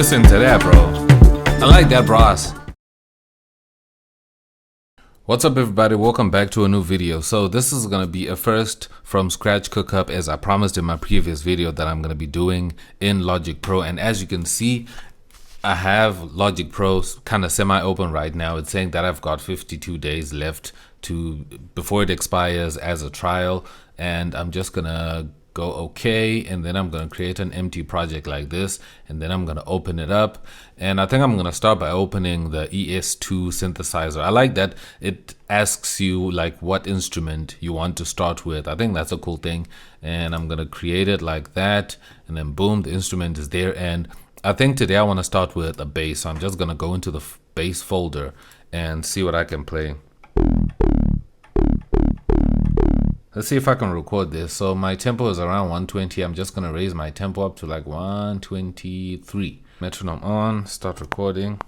Listen to that, bro. I like that brass. What's up, everybody? Welcome back to a new video. So this is going to be a first from scratch cookup, as I promised in my previous video that I'm going to be doing in Logic Pro. And as you can see, I have Logic Pro kind of semi-open right now. It's saying that I've got 52 days left before it expires as a trial, and I'm just gonna go okay, and then I'm gonna create an empty project like this, and then I'm gonna open it up. And I think I'm gonna start by opening the ES2 synthesizer. I like that it asks you like what instrument you want to start with. I think that's a cool thing, and I'm gonna create it like that, and then boom, the instrument is there. And I think today I want to start with a bass, so I'm just gonna go into the bass folder and see what I can play. Let's see if I can record this. So my tempo is around 120. I'm just gonna raise my tempo up to like 123. Metronome on, start recording.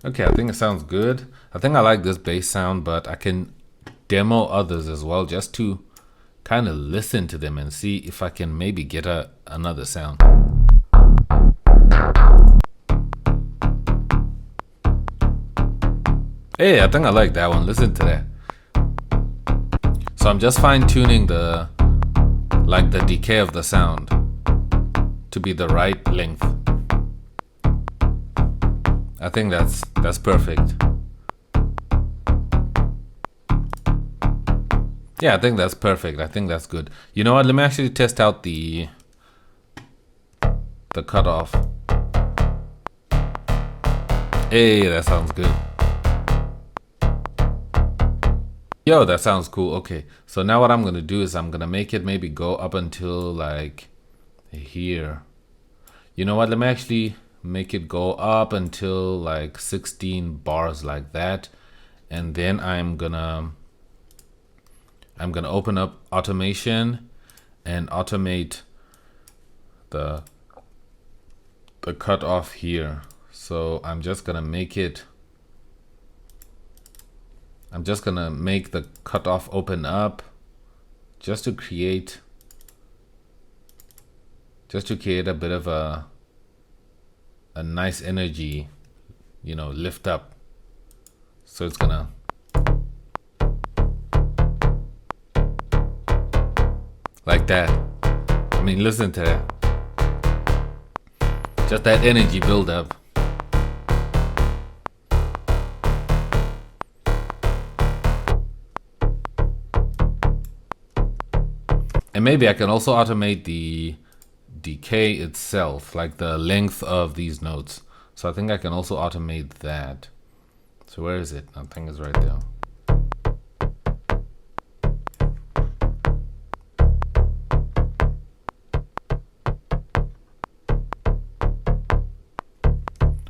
Okay, I think it sounds good. I think I like this bass sound, but I can demo others as well just to kind of listen to them and see if I can maybe get another sound. Hey, I think I like that one. Listen to that. So I'm just fine tuning the decay of the sound to be the right length. I think that's perfect. Yeah, I think that's perfect. I think that's good. You know what? Let me actually test out the cutoff. Hey, that sounds good. Yo, that sounds cool. Okay, so now what I'm gonna do is I'm gonna make it maybe go up until like here. You know what? Let me actually make it go up until like 16 bars like that, and then I'm gonna open up automation and automate the cutoff here. So I'm just gonna make the cutoff open up just to create a bit of a nice energy, you know, lift up. So it's gonna like that. I mean, listen to that. Just that energy build up. And maybe I can also automate the decay itself, like the length of these notes. So I think I can also automate that. So where is it? I think it's right there.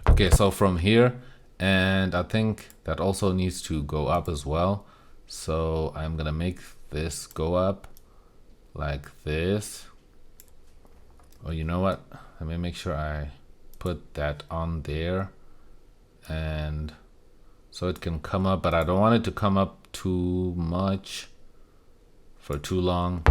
Okay, so from here, and I think that also needs to go up as well. So I'm gonna make this go up like this. Oh, you know what? Let me make sure I put that on there, and so it can come up, but I don't want it to come up too much for too long.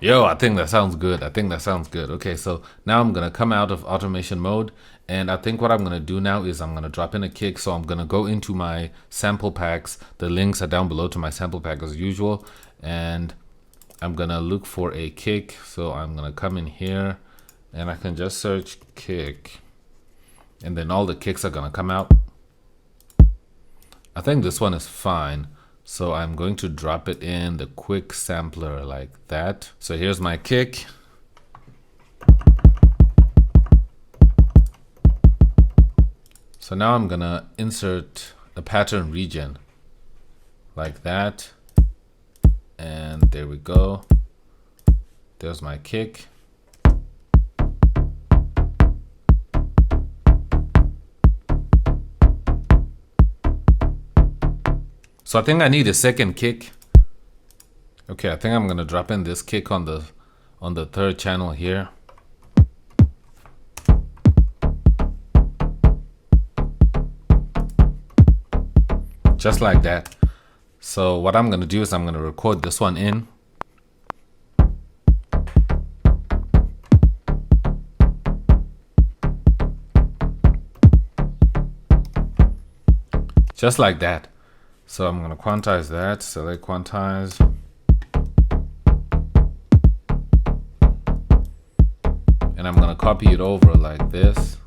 Yo, I think that sounds good. I think that sounds good. Okay, so now I'm gonna come out of automation mode, and I think what I'm gonna do now is I'm gonna drop in a kick. So I'm gonna go into my sample packs. The links are down below to my sample pack as usual, and I'm gonna look for a kick. So I'm gonna come in here, and I can just search kick, and then all the kicks are gonna come out. I think this one is fine. So I'm going to drop it in the quick sampler like that. So here's my kick. So now I'm gonna insert a pattern region like that. And there we go. There's my kick. So I think I need a second kick. Okay, I think I'm gonna drop in this kick on the third channel here. Just like that. So what I'm gonna do is I'm gonna record this one in. Just like that. So I'm gonna quantize that, select quantize. And I'm gonna copy it over like this.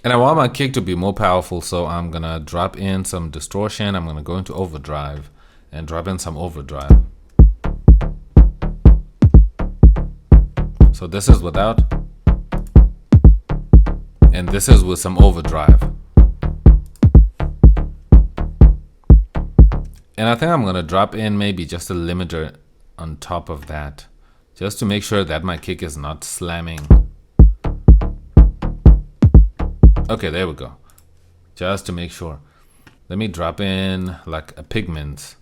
And I want my kick to be more powerful, so I'm gonna drop in some distortion. I'm gonna go into overdrive and drop in some overdrive. So this is without, and this is with some overdrive. And I think I'm gonna drop in maybe just a limiter on top of that, just to make sure that my kick is not slamming. Okay, there we go. Just to make sure. Let me drop in like a pigment.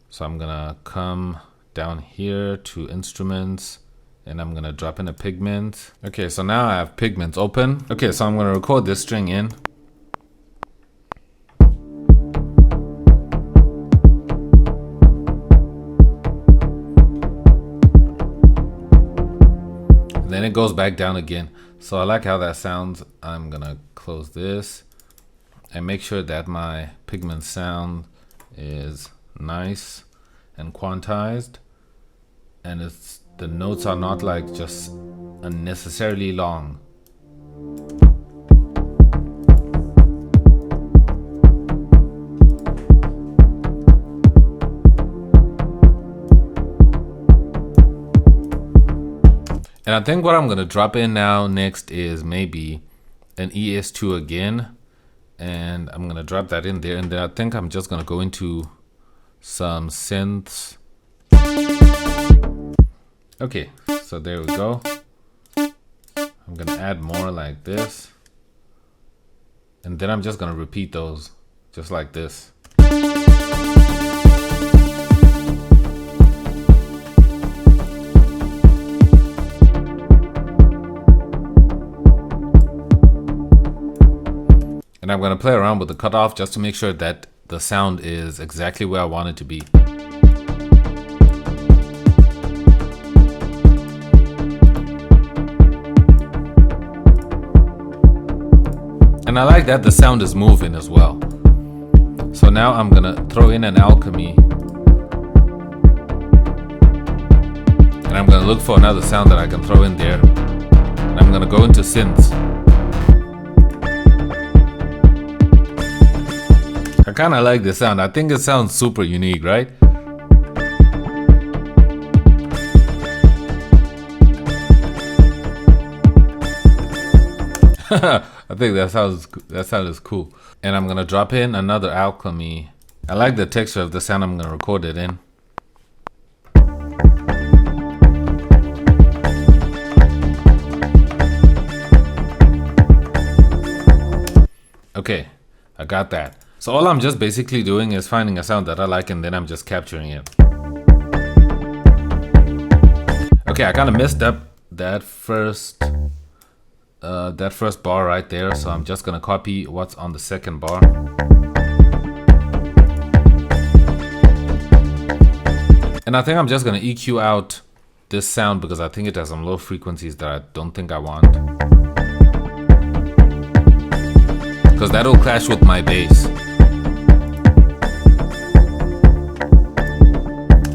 So I'm gonna come down here to instruments and I'm gonna drop in a pigment. Okay, so now I have pigments open. Okay, so I'm gonna record this string in. And then it goes back down again. So I like how that sounds. I'm gonna close this and make sure that my pigment sound is nice and quantized, and the notes are not like just unnecessarily long. And I think what I'm gonna drop in now next is maybe an ES2 again, and I'm gonna drop that in there, and then I think I'm just gonna go into some synths. Okay, so there we go. I'm gonna add more like this, and then I'm just gonna repeat those just like this. And I'm going to play around with the cutoff just to make sure that the sound is exactly where I want it to be. And I like that the sound is moving as well. So now I'm going to throw in an alchemy. And I'm going to look for another sound that I can throw in there. And I'm going to go into synths. I kind of like the sound. I think it sounds super unique, right? I think that sound is cool. And I'm gonna drop in another alchemy. I like the texture of the sound. I'm gonna record it in. Okay, I got that. So all I'm just basically doing is finding a sound that I like, and then I'm just capturing it. Okay, I kind of messed up that first bar right there, so I'm just gonna copy what's on the second bar. And I think I'm just gonna EQ out this sound because I think it has some low frequencies that I don't think I want, because that'll clash with my bass.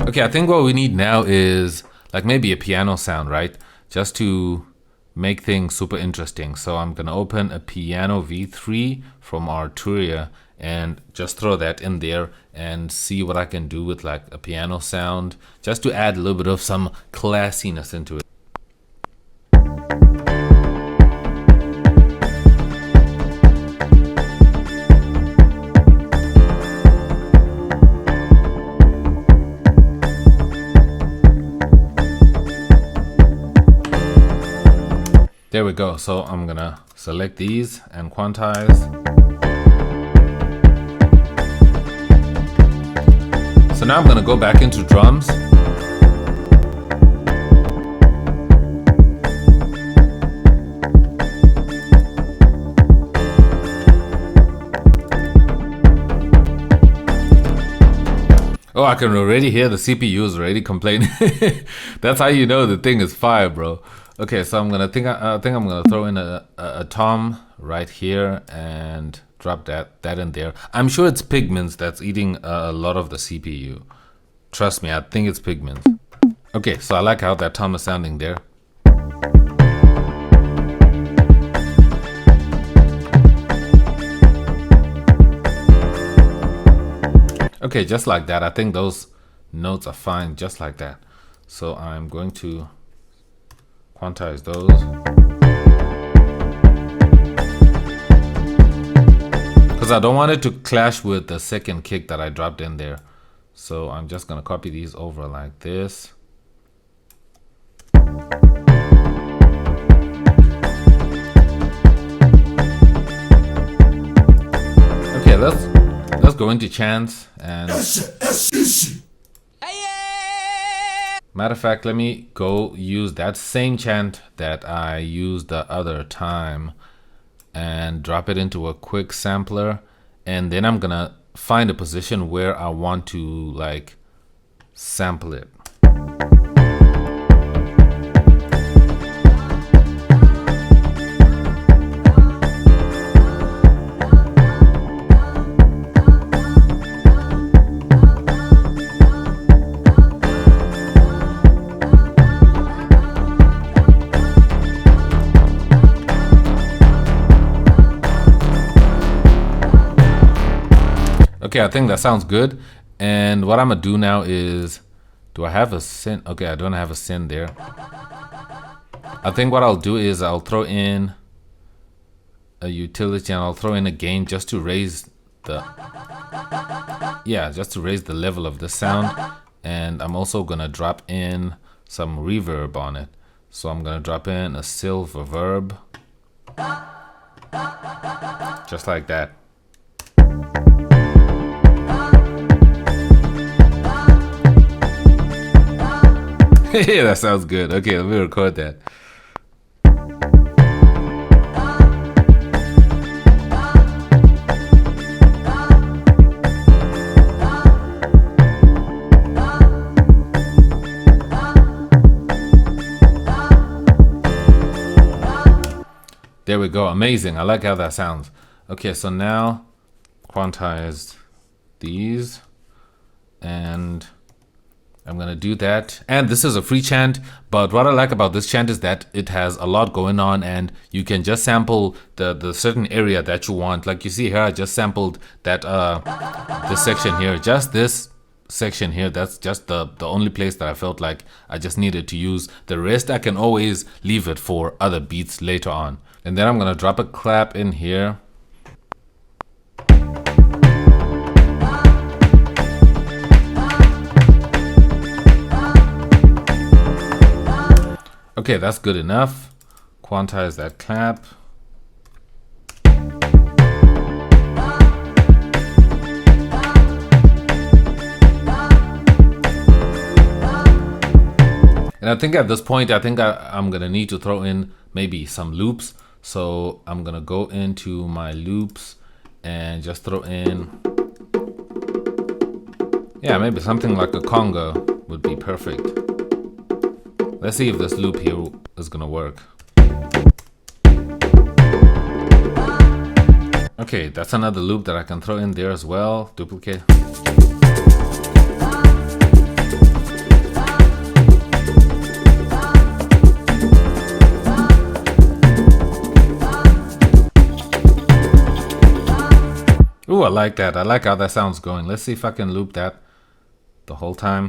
Okay, I think what we need now is like maybe a piano sound, right? Just to make things super interesting. So I'm gonna open a piano V3 from Arturia and just throw that in there and see what I can do with like a piano sound, just to add a little bit of some classiness into it. There we go. So I'm gonna select these and quantize. So now I'm gonna go back into drums. Oh, I can already hear the CPU is already complaining. That's how you know the thing is fire, bro. Okay, so I think I'm gonna throw in a tom right here and drop that in there. I'm sure it's pigments that's eating a lot of the CPU. Trust me, I think it's pigments. Okay, so I like how that tom is sounding there. Okay, just like that. I think those notes are fine just like that. So I'm going to quantize those. Because I don't want it to clash with the second kick that I dropped in there. So I'm just going to copy these over like this. Okay, let's go into chants and matter of fact, let me go use that same chant that I used the other time and drop it into a quick sampler, and then I'm gonna find a position where I want to like sample it. Okay, I think that sounds good. And what I'm gonna do now is, do I have a synth? Okay, I don't have a synth there. I think what I'll do is I'll throw in a utility and I'll throw in a gain just to raise the, just to raise the level of the sound. And I'm also gonna drop in some reverb on it. So I'm gonna drop in a silver verb, just like that. Yeah, that sounds good. Okay, let me record that. There we go. Amazing. I like how that sounds. Okay, so now quantize these and I'm gonna do that. And this is a free chant, but what I like about this chant is that it has a lot going on and you can just sample the certain area that you want. Like you see here, I just sampled that this section here, just this section here. That's just the only place that I felt like I just needed to use. The rest I can always leave it for other beats later on. And then I'm gonna drop a clap in here. Okay, that's good enough. Quantize that clap. And I think at this point, I'm gonna need to throw in maybe some loops. So I'm gonna go into my loops and just throw in, maybe something like a conga would be perfect. Let's see if this loop here is gonna work. Okay, that's another loop that I can throw in there as well. Duplicate. Ooh, I like that. I like how that sounds going. Let's see if I can loop that the whole time.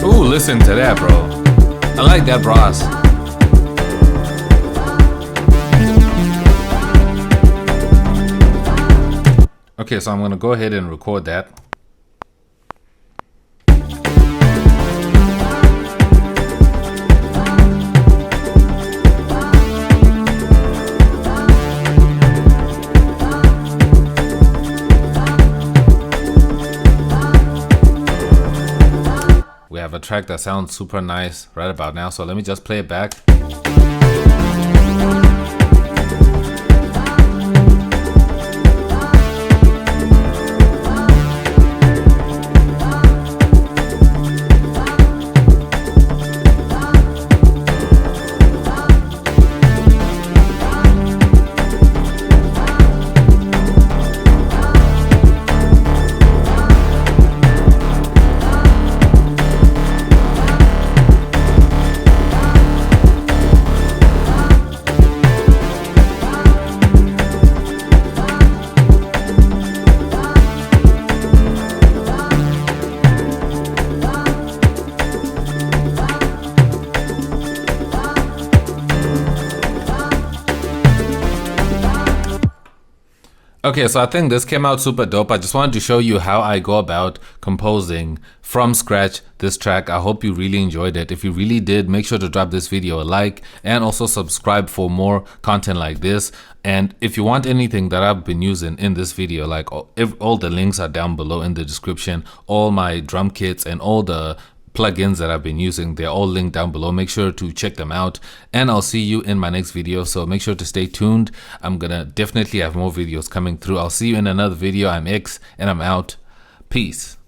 Ooh, listen to that, bro. I like that brass. Okay, so I'm gonna go ahead and record that. We have a track that sounds super nice right about now, so let me just play it back. Okay, so I think this came out super dope. I just wanted to show you how I go about composing from scratch this track. I hope you really enjoyed it. If you really did, make sure to drop this video a like and also subscribe for more content like this. And if you want anything that I've been using in this video, like all the links are down below in the description. All my drum kits and all the plugins that I've been using, they're all linked down below. Make sure to check them out, and I'll see you in my next video, so make sure to stay tuned. I'm gonna definitely have more videos coming through. I'll see you in another video. I'm X and I'm out. Peace.